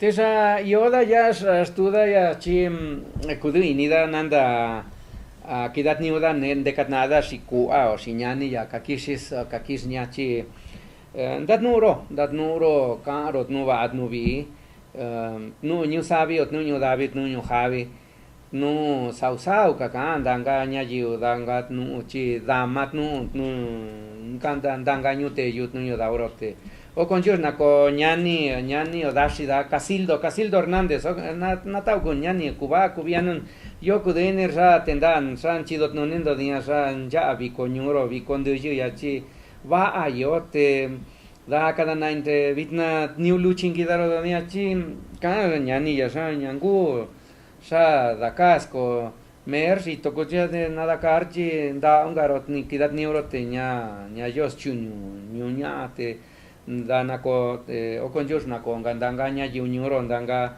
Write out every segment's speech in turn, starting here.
Tesa yoda ya estuda ya chim kudu inida nanda kidat niuda nen dekat nada si kua o si nyani ya kakis nyachi dat nuro karot nu vaat nu vi nu nyu sabi ot nu nyu david nu nyu javi nu sau kaka danga nyajiu danga nu chi damat nu kanda danga nyu te yut nu nyu daurote o conjur na ko ñani o dashi da Casildo Hernández o na tau con ñani kubianun yo kudener sa tendan san chidot nonindo dia san ya vi coñuro vi conduju ya chi va a yo te da cada nainte vitna new luchin gidaro donia chi ka ñani ya san ñangu sa da casco mer si toko ya de nada karchi da ungarot ni kidat neuro te nya jos chunyu nyunya te danako okonjur nako gandangaña junior ondanga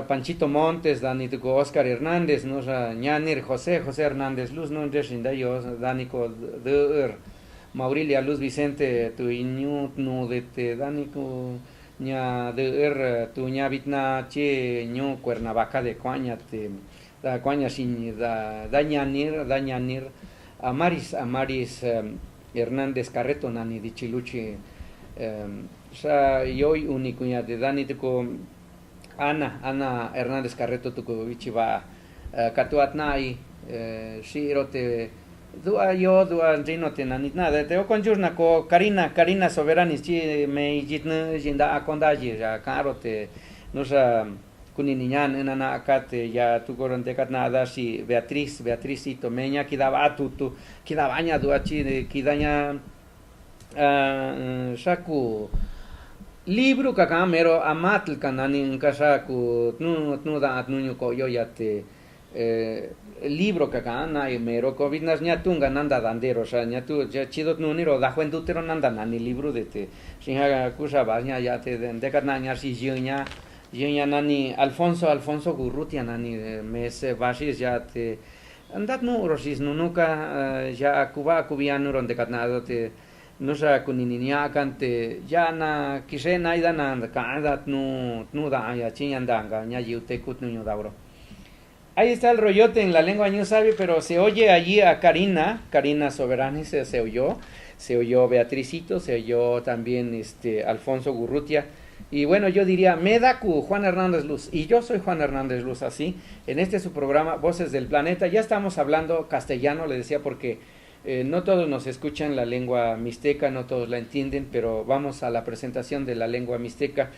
Panchito Montes danituko Oscar Hernández no ñanir José Hernández Luz no reshinda yo daniko de Maurilia Luz Vicente tu iñu nu de te daniko ña de tu ña vitna che ñu Cuernavaca de Cuaña te da Cuaña sin da ñanir Amaris Hernández Carreto nani di Chiluchi sa yoi unikunya de dani tuko Ana Hernández Carreto tuko vichiva katuat nai shirote dua rino te nanit nada te o conjurna ko Karina Soberanis chi me jitna jinda akondaji ja karote nusa kuniniñan enana akate ya tukoronte kat nada si Beatrizito meña kidaba atutu kidabaña duachi kidaña shaku libro kaka mero amatl kanani kashaku nu da atnuño ko yo yate libro kaka na mero ko vidnas ñatunga nanda dandero sa ñatu chidot nuniro da juendutero nanda nani libro de te sinha kusa baña yate de kananya si yoña nani Alfonso Gurrutia nani mes basis yate andat nu rosis nunuka ya kubiano ronde katnado te nusa kunininya kante yana kisena idana kandat nu da ya chinyandanga nya yute kutnu dauro. Ahí está el rollote en la lengua ñu sabe, pero se oye allí a Karina Soberani se oyó Beatricito, se oyó también Alfonso Gurrutia. Y bueno, yo diría Medaku, Juan Hernández Luz, y yo soy Juan Hernández Luz, así, en su programa Voces del Planeta. Ya estamos hablando castellano, le decía, porque no todos nos escuchan la lengua mixteca, no todos la entienden, pero vamos a la presentación de la lengua mixteca.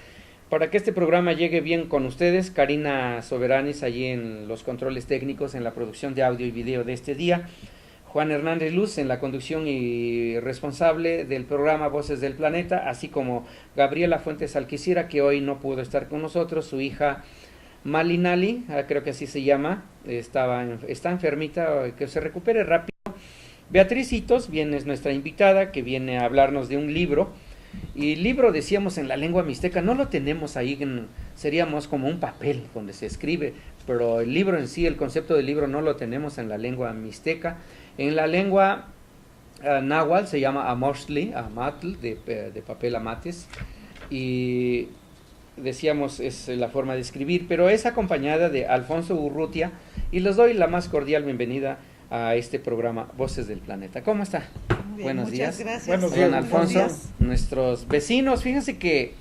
Para que este programa llegue bien con ustedes, Karina Soberanis allí en los controles técnicos, en la producción de audio y video de este día, Juan Hernández Luz en la conducción y responsable del programa Voces del Planeta, así como Gabriela Fuentes Alquicira, que hoy no pudo estar con nosotros, su hija Malinali, creo que así se llama, está enfermita, que se recupere rápido. Beatriz Hitos es nuestra invitada, que viene a hablarnos de un libro, y libro decíamos en la lengua mixteca, no lo tenemos ahí, seríamos como un papel donde se escribe, pero el libro en sí, el concepto del libro no lo tenemos en la lengua mixteca. En la lengua náhuatl se llama amatl, de papel amates, y decíamos es la forma de escribir, pero es acompañada de Alfonso Urrutia, y les doy la más cordial bienvenida a este programa Voces del Planeta. ¿Cómo está? Bien, buenos días. Gracias. Buenos días, don Alfonso. Nuestros vecinos, fíjense que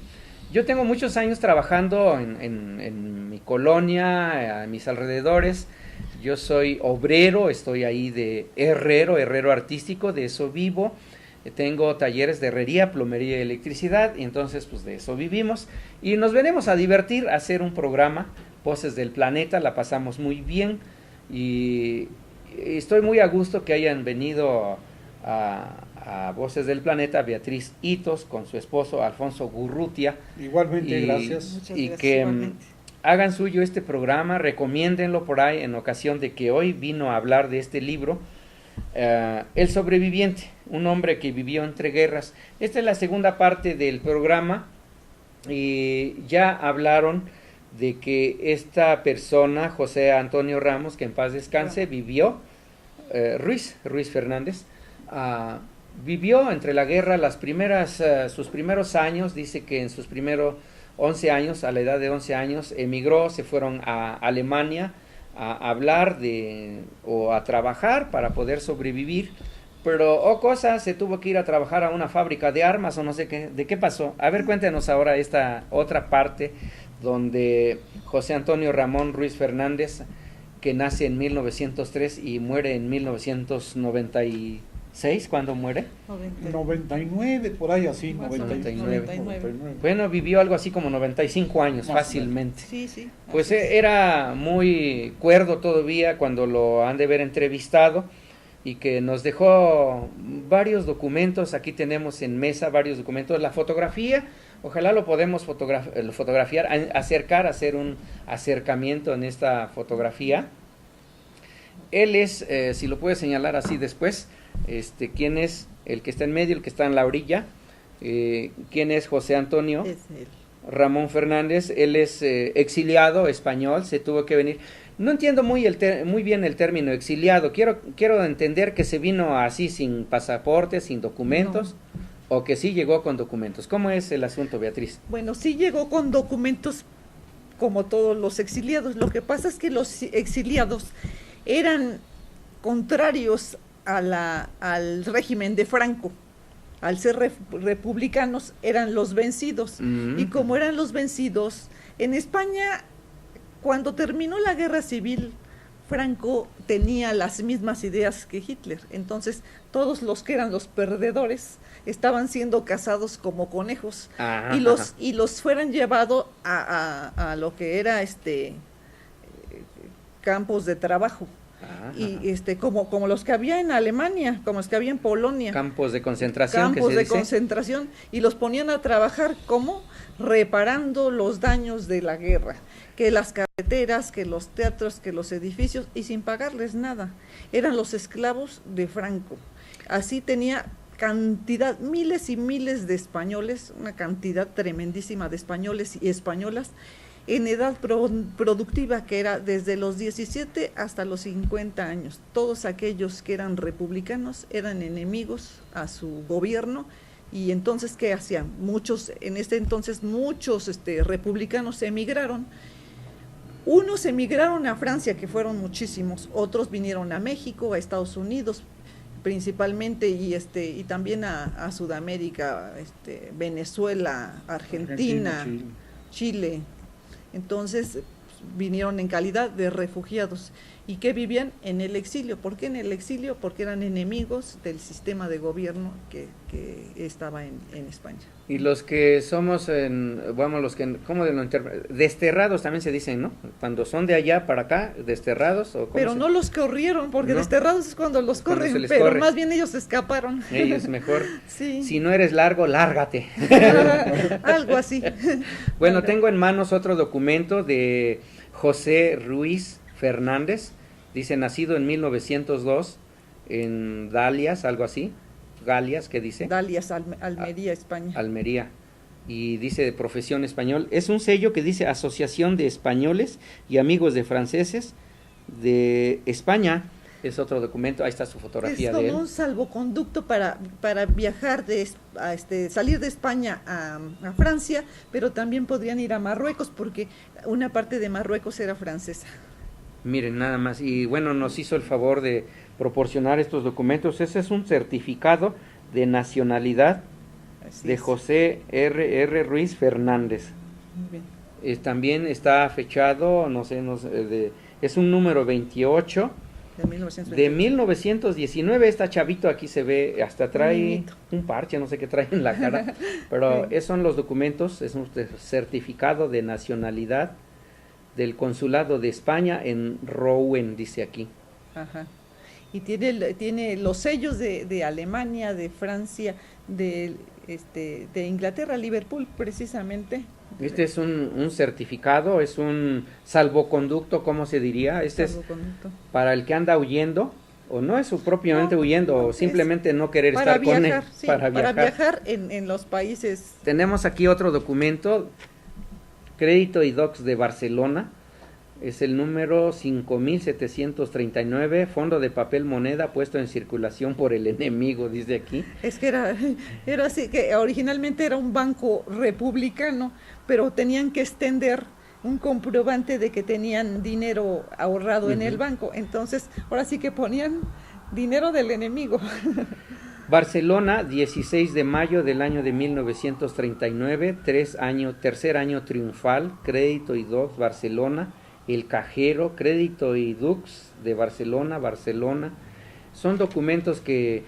yo tengo muchos años trabajando en mi colonia, a mis alrededores. Yo soy obrero, estoy ahí de herrero artístico, de eso vivo. Tengo talleres de herrería, plomería y electricidad, y entonces pues de eso vivimos. Y nos venimos a divertir, a hacer un programa, Voces del Planeta, la pasamos muy bien. Y estoy muy a gusto que hayan venido a Voces del Planeta Beatriz Hitos con su esposo Alfonso Gurrutia. Igualmente, gracias. Muchas Y gracias, que igualmente. hagan suyo este programa, recomiéndenlo por ahí en ocasión de que hoy vino a hablar de este libro, El Sobreviviente, un hombre que vivió entre guerras. Esta es la segunda parte del programa y ya hablaron de que esta persona, José Antonio Ramos, que en paz descanse, vivió, Ruiz Fernández, vivió entre la guerra sus primeros años, dice que en sus primeros 11 años, a la edad de 11 años, emigró, se fueron a Alemania a hablar o a trabajar para poder sobrevivir, pero cosa, se tuvo que ir a trabajar a una fábrica de armas o no sé qué, ¿de qué pasó? A ver, cuéntenos ahora esta otra parte donde José Antonio Ramón Ruiz Fernández, que nace en 1903 y muere en 1996, ¿cuándo muere? 99, por ahí así, 99. Bueno, vivió algo así como 95 años, más fácilmente. Sí, sí. Pues era muy cuerdo todavía cuando lo han de haber entrevistado, y que nos dejó varios documentos. Aquí tenemos en mesa varios documentos. La fotografía, ojalá lo podemos fotografiar, hacer un acercamiento en esta fotografía. Él es, si lo puede señalar así después, quién es el que está en medio, el que está en la orilla, quién es José Antonio Ramón Fernández. Él es exiliado español, se tuvo que venir. No entiendo muy bien el término exiliado. Quiero entender que se vino así sin pasaporte, sin documentos, o que sí llegó con documentos. ¿Cómo es el asunto, Beatriz? Bueno, sí llegó con documentos como todos los exiliados. Lo que pasa es que los exiliados eran contrarios al régimen de Franco. Al ser republicanos, eran los vencidos. Y como eran los vencidos, en España, cuando terminó la guerra civil, Franco tenía las mismas ideas que Hitler. Entonces, todos los que eran los perdedores estaban siendo cazados como conejos. Y los fueran llevados a lo que era campos de trabajo. Y como los que había en Alemania, como los que había en Polonia. Campos de concentración. Concentración, y los ponían a trabajar como reparando los daños de la guerra, que las carreteras, que los teatros, que los edificios, y sin pagarles nada. Eran los esclavos de Franco. Así tenía cantidad, miles y miles de españoles, una cantidad tremendísima de españoles y españolas en edad productiva, que era desde los 17 hasta los 50 años. Todos aquellos que eran republicanos eran enemigos a su gobierno. Y entonces, ¿qué hacían? En este entonces, muchos republicanos emigraron. Unos emigraron a Francia, que fueron muchísimos, otros vinieron a México, a Estados Unidos principalmente, y también a Sudamérica, Venezuela, Argentina, Chile. Entonces vinieron en calidad de refugiados. ¿Y qué vivían? En el exilio. ¿Por qué en el exilio? Porque eran enemigos del sistema de gobierno que estaba en España. Y los que somos, ¿cómo desterrados también se dicen, ¿no? Cuando son de allá para acá, desterrados. Pero no los corrieron, porque desterrados es cuando los corren, pero corre. Más bien ellos escaparon. Ellos mejor. Sí. Si no eres largo, lárgate. Algo así. Bueno, tengo en manos otro documento de José Ruiz Fernández. Dice, nacido en 1902 en Dalias, algo así. Galias, ¿qué dice? Dalias, Almería, España. Almería. Y dice de profesión español. Es un sello que dice Asociación de Españoles y Amigos de Franceses de España. Es otro documento. Ahí está su fotografía de él. Es como un salvoconducto para viajar, salir de España a Francia, pero también podrían ir a Marruecos, porque una parte de Marruecos era francesa. Miren, nada más. Y bueno, nos hizo el favor de proporcionar estos documentos. Ese es un certificado de nacionalidad de José R. Ruiz Fernández. Muy bien. También está fechado, es un número 28 de 1919. Está chavito, aquí se ve, hasta trae un parche, no sé qué trae en la cara, pero esos son los documentos. Es un certificado de nacionalidad del Consulado de España en Rouen, dice aquí. Ajá. Y tiene los sellos de Alemania, de Francia, de Inglaterra, Liverpool, precisamente. Este es un certificado, es un salvoconducto, ¿cómo se diría? Este es para el que anda huyendo, o no es propiamente huyendo, o simplemente no querer estar con él. Sí, para viajar en los países. Tenemos aquí otro documento, Crédito y Docs de Barcelona, Es el número 5739, fondo de papel moneda puesto en circulación por el enemigo, dice aquí. Es que era así, que originalmente era un banco republicano, pero tenían que extender un comprobante de que tenían dinero ahorrado en el banco. Entonces, ahora sí que ponían dinero del enemigo. Barcelona, 16 de mayo del año de 1939, tercer año triunfal, Crédito y Dux, Barcelona, El Cajero, Crédito y Dux de Barcelona, Barcelona. Son documentos que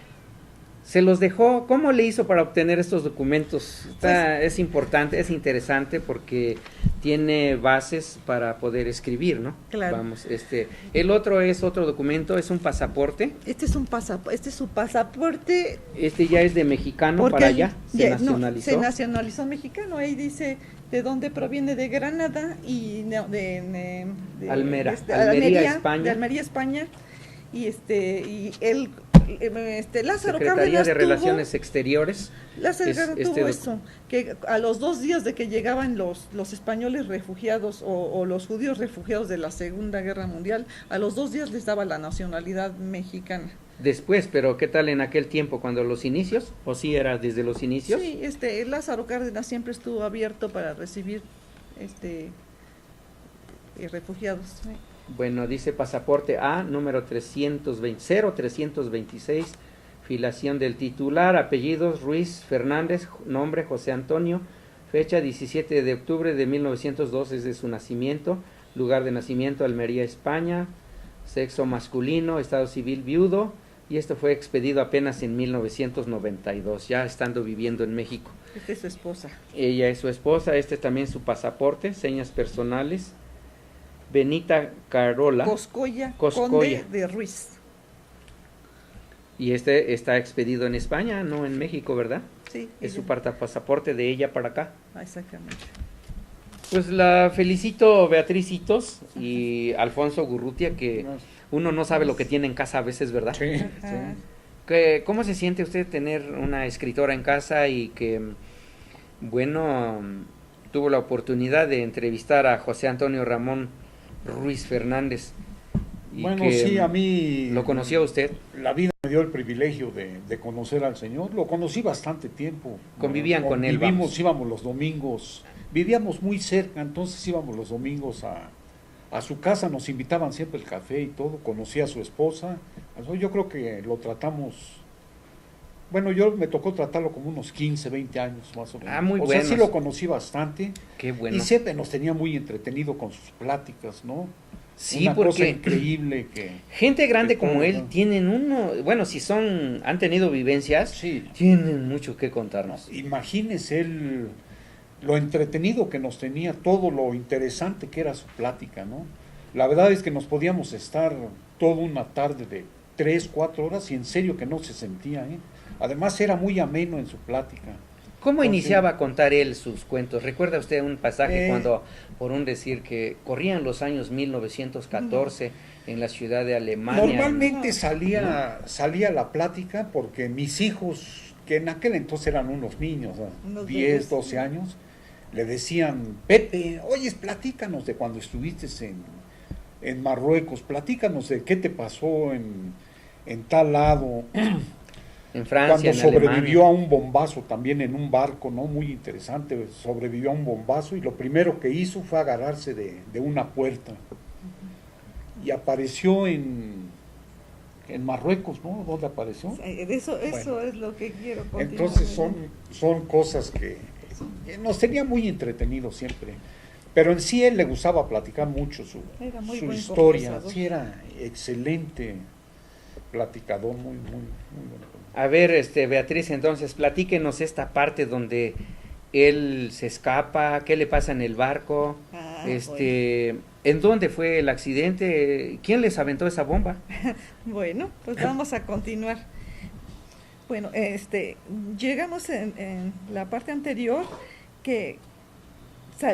se los dejó. ¿Cómo le hizo para obtener estos documentos? Es importante, es interesante porque tiene bases para poder escribir, ¿no? Claro. Vamos, el otro es otro documento, es un pasaporte. Este es su pasaporte. Este ya es de mexicano Porque para allá, se nacionalizó. Se nacionalizó mexicano, ahí dice de dónde proviene, de Granada y de Almería, España. De Almería, España. Y Lázaro Secretaría Cárdenas de Relaciones Exteriores. Lázaro Cárdenas tuvo eso, que a los 2 días de que llegaban los españoles refugiados o los judíos refugiados de la Segunda Guerra Mundial, a los 2 días les daba la nacionalidad mexicana. Después, pero ¿qué tal en aquel tiempo, cuando los inicios? ¿O sí era desde los inicios? Sí, Lázaro Cárdenas siempre estuvo abierto para recibir refugiados. ¿Sí? Bueno, dice pasaporte A, número 326, filiación del titular, apellidos Ruiz Fernández, nombre José Antonio, fecha 17 de octubre de 1902 es de su nacimiento, lugar de nacimiento Almería, España, sexo masculino, estado civil viudo, y esto fue expedido apenas en 1992, ya estando viviendo en México. Esta es su esposa. Ella es su esposa, este es también su pasaporte, señas personales. Benita Carola Coscoya, conde de Ruiz. Y está expedido en España, no en México, ¿verdad? Sí. Es su pasaporte de ella para acá. Exactamente. Pues la felicito, Beatricitos y Alfonso Gurrutia, que uno no sabe lo que tiene en casa a veces, ¿verdad? Sí, sí. ¿Cómo se siente usted tener una escritora en casa y que, bueno, tuvo la oportunidad de entrevistar a José Antonio Ramón Ruiz Fernández? Y bueno, que, sí, a mí... ¿Lo conoció usted? La vida me dio el privilegio de conocer al señor. Lo conocí bastante tiempo. Convivían con él, vamos. Íbamos los domingos. Vivíamos muy cerca, entonces íbamos los domingos a su casa. Nos invitaban siempre el café y todo. Conocí a su esposa. Yo creo que lo tratamos... Bueno, me tocó tratarlo como unos 15, 20 años más o menos. Ah, muy bueno. O sea, sí lo conocí bastante. Qué bueno. Y siempre nos tenía muy entretenido con sus pláticas, ¿no? Sí, una porque cosa increíble que... gente grande como todo, él ¿no? tienen bueno, si han tenido vivencias, Sí. tienen mucho que contarnos. Imagínese lo entretenido que nos tenía, todo lo interesante que era su plática, ¿no? La verdad es que nos podíamos estar toda una tarde de 3, 4 horas y en serio que no se sentía, ¿eh? Además era muy ameno en su plática. ¿Cómo Entonces, iniciaba a contar él sus cuentos? ¿Recuerda usted un pasaje cuando, por un decir, que corrían los años 1914 en la ciudad de Alemania? Normalmente salía la plática porque mis hijos, que en aquel entonces eran unos niños, Unos 10, bebés. 12 años, le decían, Pepe, oye, platícanos de cuando estuviste en Marruecos, platícanos de qué te pasó en tal lado. En Francia, Cuando en sobrevivió Alemania. a un bombazo también en un barco, ¿no? Muy interesante, sobrevivió a un bombazo y lo primero que hizo fue agarrarse de una puerta. Y apareció en Marruecos, ¿no? ¿Dónde apareció? Eso Bueno. es lo que quiero continuar. Entonces son cosas que nos tenía muy entretenidos siempre. Pero en sí él le gustaba platicar mucho su Era muy su buen historia. conversador. Sí, era excelente platicador, muy bueno. A ver, Beatriz, entonces, platíquenos esta parte donde él se escapa, qué le pasa en el barco, ¿en dónde fue el accidente? ¿Quién les aventó esa bomba? Bueno, pues vamos a continuar. Bueno, llegamos en la parte anterior que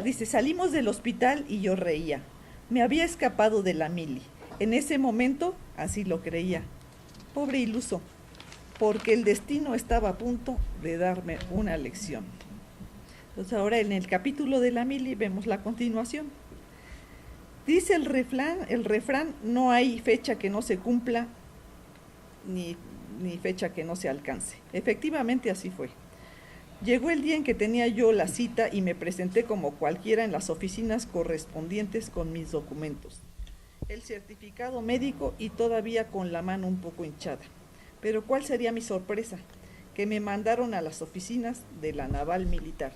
dice, salimos del hospital y yo reía. Me había escapado de la mili. En ese momento así lo creía. Pobre iluso, porque el destino estaba a punto de darme una lección. Entonces ahora en el capítulo de la mili vemos la continuación. Dice el refrán, no hay fecha que no se cumpla, ni fecha que no se alcance. Efectivamente así fue. Llegó el día en que tenía yo la cita y me presenté como cualquiera en las oficinas correspondientes con mis documentos, el certificado médico y todavía con la mano un poco hinchada. Pero ¿cuál sería mi sorpresa? Que me mandaron a las oficinas de la Naval Militar.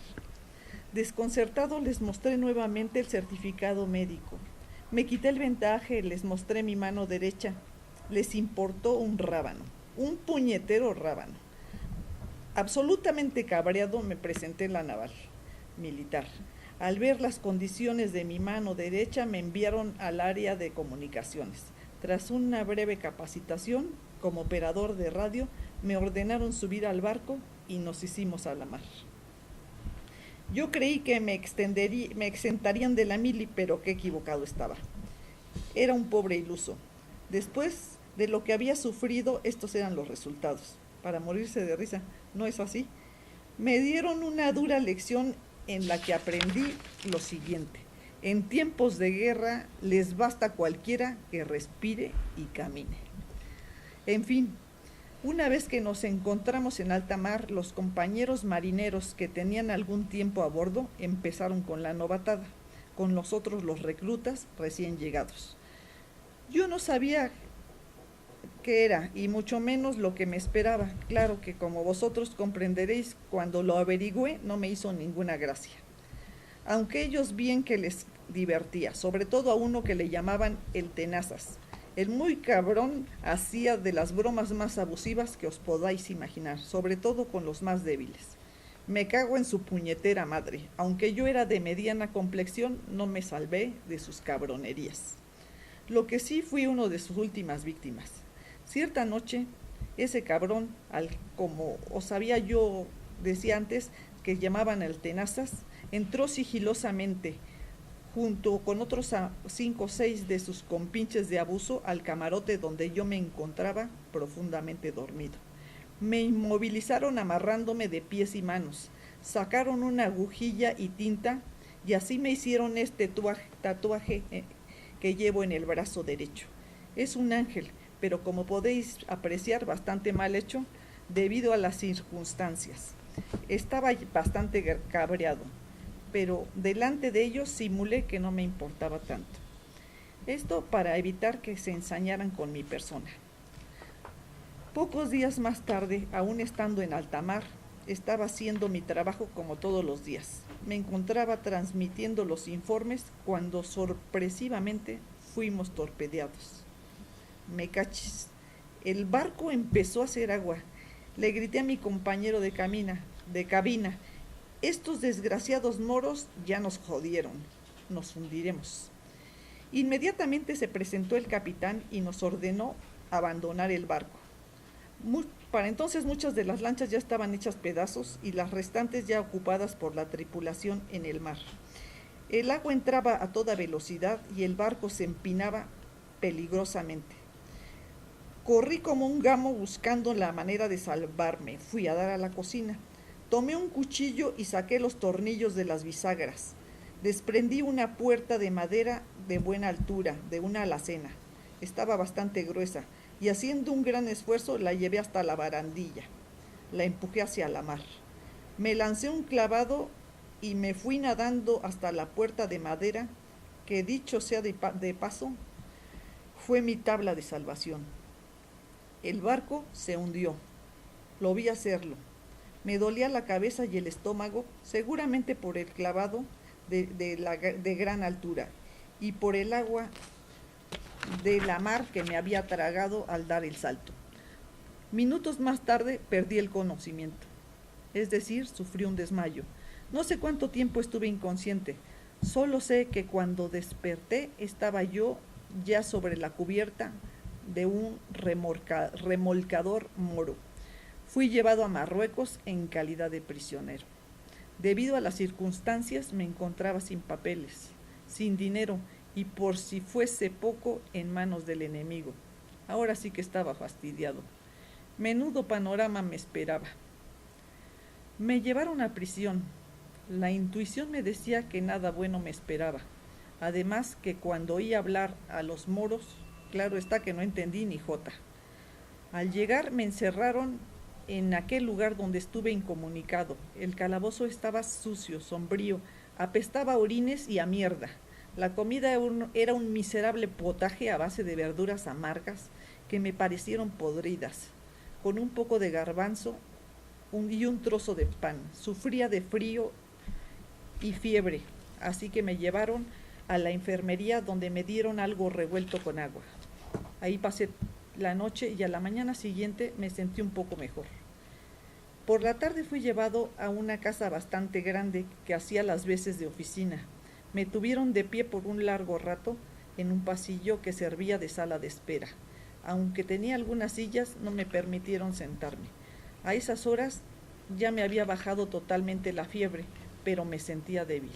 Desconcertado les mostré nuevamente el certificado médico. Me quité el vendaje, les mostré mi mano derecha. Les importó un rábano, un puñetero rábano. Absolutamente cabreado me presenté en la Naval Militar. Al ver las condiciones de mi mano derecha me enviaron al área de comunicaciones. Tras una breve capacitación como operador de radio, me ordenaron subir al barco y nos hicimos a la mar. Yo creí que me exentarían de la mili, pero qué equivocado estaba. Era un pobre iluso. Después de lo que había sufrido, estos eran los resultados. Para morirse de risa, ¿no es así? Me dieron una dura lección en la que aprendí lo siguiente. En tiempos de guerra les basta cualquiera que respire y camine. En fin, una vez que nos encontramos en alta mar, los compañeros marineros que tenían algún tiempo a bordo empezaron con la novatada, con nosotros los reclutas recién llegados. Yo no sabía qué era, y mucho menos lo que me esperaba. Claro que como vosotros comprenderéis, cuando lo averigüé no me hizo ninguna gracia. Aunque ellos bien que les divertía, sobre todo a uno que le llamaban el tenazas. El muy cabrón hacía de las bromas más abusivas que os podáis imaginar, sobre todo con los más débiles. Me cago en su puñetera madre. Aunque yo era de mediana complexión, no me salvé de sus cabronerías. Lo que sí fui uno de sus últimas víctimas. Cierta noche, ese cabrón, como os había yo decía antes, que llamaban el tenazas, entró sigilosamente, junto con otros 5 o 6 de sus compinches de abuso, al camarote donde yo me encontraba profundamente dormido. Me inmovilizaron amarrándome de pies y manos, sacaron una agujilla y tinta, y así me hicieron este tatuaje que llevo en el brazo derecho. Es un ángel, pero como podéis apreciar, bastante mal hecho debido a las circunstancias. Estaba bastante cabreado, pero delante de ellos simulé que no me importaba tanto. Esto para evitar que se ensañaran con mi persona. Pocos días más tarde, aún estando en alta mar, estaba haciendo mi trabajo como todos los días. Me encontraba transmitiendo los informes cuando sorpresivamente fuimos torpedeados. Me cachis. El barco empezó a hacer agua. Le grité a mi compañero de cabina, estos desgraciados moros ya nos jodieron, nos hundiremos. Inmediatamente se presentó el capitán y nos ordenó abandonar el barco. Para entonces muchas de las lanchas ya estaban hechas pedazos y las restantes ya ocupadas por la tripulación en el mar. El agua entraba a toda velocidad y el barco se empinaba peligrosamente. Corrí como un gamo buscando la manera de salvarme. Fui a dar a la cocina. Tomé un cuchillo y saqué los tornillos de las bisagras. Desprendí una puerta de madera de buena altura, de una alacena. Estaba bastante gruesa, y haciendo un gran esfuerzo la llevé hasta la barandilla. La empujé hacia la mar. Me lancé un clavado y me fui nadando hasta la puerta de madera, que dicho sea de paso, fue mi tabla de salvación. El barco se hundió. Lo vi hacerlo. Me dolía la cabeza y el estómago, seguramente por el clavado de gran altura y por el agua de la mar que me había tragado al dar el salto. Minutos más tarde perdí el conocimiento, es decir, sufrí un desmayo. No sé cuánto tiempo estuve inconsciente, solo sé que cuando desperté estaba yo ya sobre la cubierta de un remolcador moro. Fui llevado a Marruecos en calidad de prisionero. Debido a las circunstancias me encontraba sin papeles, sin dinero y por si fuese poco en manos del enemigo. Ahora sí que estaba fastidiado. Menudo panorama me esperaba. Me llevaron a prisión. La intuición me decía que nada bueno me esperaba. Además que cuando oí hablar a los moros, claro está que no entendí ni jota. Al llegar me encerraron en aquel lugar donde estuve incomunicado. El calabozo estaba sucio, sombrío, apestaba a orines y a mierda. La comida era un miserable potaje a base de verduras amargas que me parecieron podridas, con un poco de garbanzo y un trozo de pan. Sufría de frío y fiebre, así que me llevaron a la enfermería donde me dieron algo revuelto con agua. Ahí pasé la noche y a la mañana siguiente me sentí un poco mejor. Por la tarde fui llevado a una casa bastante grande que hacía las veces de oficina. Me tuvieron de pie por un largo rato en un pasillo que servía de sala de espera. Aunque tenía algunas sillas, no me permitieron sentarme. A esas horas ya me había bajado totalmente la fiebre, pero me sentía débil.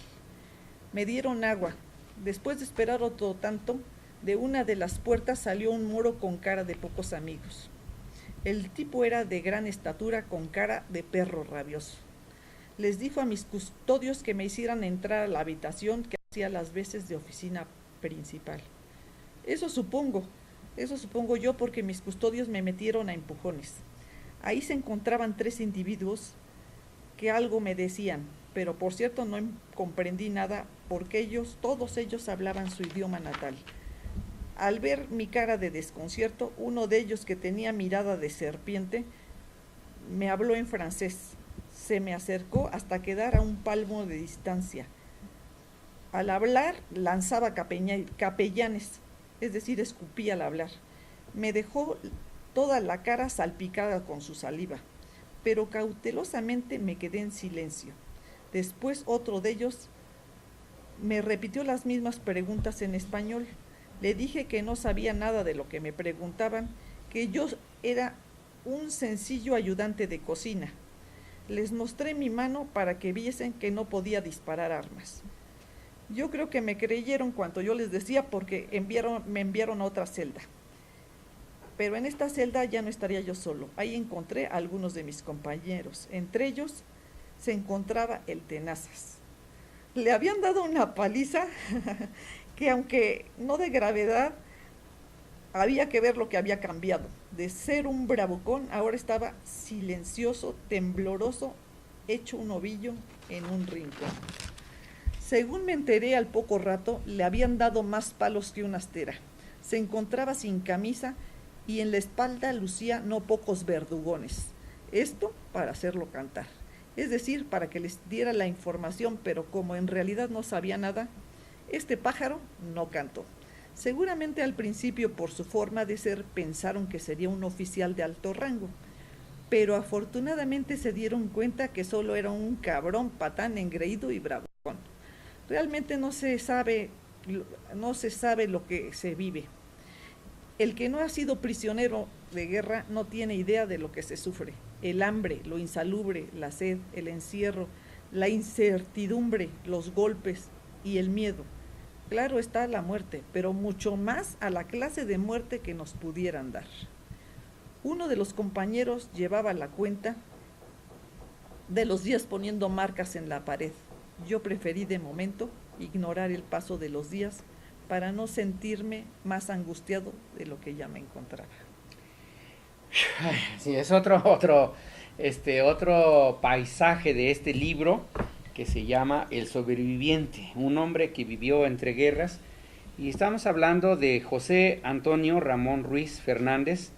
Me dieron agua. Después de esperar otro tanto, de una de las puertas salió un moro con cara de pocos amigos. El tipo era de gran estatura con cara de perro rabioso. Les dijo a mis custodios que me hicieran entrar a la habitación que hacía las veces de oficina principal. Eso supongo yo porque mis custodios me metieron a empujones. Ahí se encontraban 3 individuos que algo me decían, pero por cierto no comprendí nada porque todos ellos hablaban su idioma natal. Al ver mi cara de desconcierto, uno de ellos, que tenía mirada de serpiente, me habló en francés. Se me acercó hasta quedar a un palmo de distancia. Al hablar lanzaba capellanes, es decir, escupía al hablar. Me dejó toda la cara salpicada con su saliva, pero cautelosamente me quedé en silencio. Después otro de ellos me repitió las mismas preguntas en español. Le dije que no sabía nada de lo que me preguntaban, que yo era un sencillo ayudante de cocina. Les mostré mi mano para que viesen que no podía disparar armas. Yo creo que me creyeron cuanto yo les decía porque me enviaron a otra celda. Pero en esta celda ya no estaría yo solo. Ahí encontré a algunos de mis compañeros. Entre ellos se encontraba el Tenazas. Le habían dado una paliza que, aunque no de gravedad, había que ver lo que había cambiado. De ser un bravucón, ahora estaba silencioso, tembloroso, hecho un ovillo en un rincón. Según me enteré al poco rato, le habían dado más palos que una astera. Se encontraba sin camisa y en la espalda lucía no pocos verdugones. Esto para hacerlo cantar. Es decir, para que les diera la información, pero como en realidad no sabía nada, este pájaro no cantó. Seguramente al principio, por su forma de ser, pensaron que sería un oficial de alto rango, pero afortunadamente se dieron cuenta que solo era un cabrón patán engreído y bravucón. Realmente no se sabe lo que se vive. El que no ha sido prisionero de guerra no tiene idea de lo que se sufre. El hambre, lo insalubre, la sed, el encierro, la incertidumbre, los golpes y el miedo. Claro está la muerte, pero mucho más a la clase de muerte que nos pudieran dar. Uno de los compañeros llevaba la cuenta de los días poniendo marcas en la pared. Yo preferí de momento ignorar el paso de los días para no sentirme más angustiado de lo que ya me encontraba. Sí, es otro paisaje de este libro que se llama El sobreviviente, un hombre que vivió entre guerras, y estamos hablando de José Antonio Ramón Ruiz Fernández,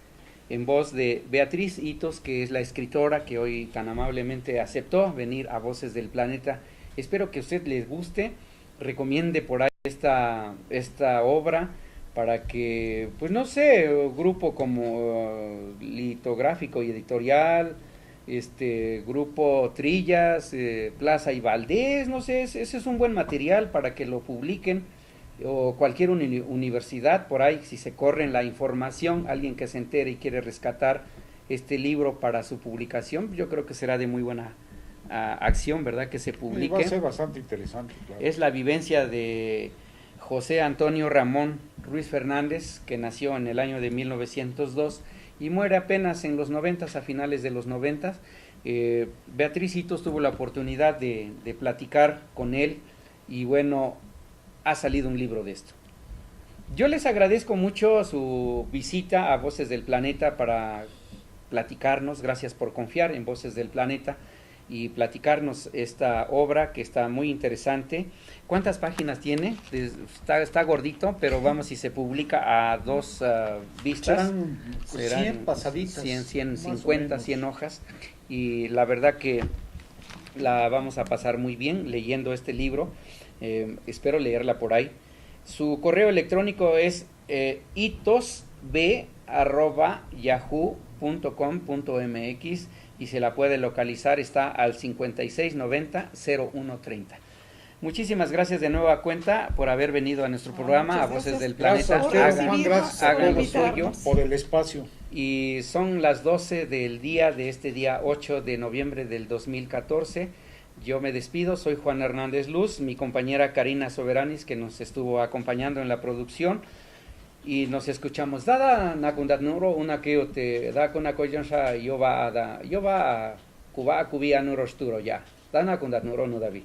en voz de Beatriz Itos, que es la escritora que hoy tan amablemente aceptó venir a Voces del Planeta. Espero que a usted les guste, recomiende por ahí esta obra para que, pues no sé, grupo como Litográfico y Editorial, grupo Trillas, Plaza y Valdés, no sé, ese es un buen material para que lo publiquen, o cualquier universidad por ahí, si se corren la información, alguien que se entere y quiere rescatar este libro para su publicación, yo creo que será de muy buena acción, ¿verdad? Que se publique. Va a ser bastante interesante, claro. Es la vivencia de José Antonio Ramón Ruiz Fernández, que nació en el año de 1902 y muere apenas en los 90, a finales de los 90. Beatriz Itos tuvo la oportunidad de platicar con él, y bueno, ha salido un libro de esto. Yo les agradezco mucho su visita a Voces del Planeta para platicarnos, gracias por confiar en Voces del Planeta y platicarnos esta obra que está muy interesante. ¿Cuántas páginas tiene? Está gordito, pero vamos, si se publica a 2 vistas, serán 100 pasaditas. 150, 100 hojas, y la verdad que la vamos a pasar muy bien leyendo este libro. Espero leerla por ahí. Su correo electrónico es itosb@yahoo.com.mx y se la puede localizar, está al 5690-0130. Muchísimas gracias de nueva cuenta por haber venido a nuestro programa, a Voces del Planeta. Gracias hagan lo suyo. Por el espacio. Y son las 12 del día de este día 8 de noviembre del 2014. Yo me despido, soy Juan Hernández Luz, mi compañera Karina Soberanis, que nos estuvo acompañando en la producción, y nos escuchamos. Dada nakundat nuro una que te da con una coyonsa yo va a cuba nuro sturo ya. Da nakundat nuro no David.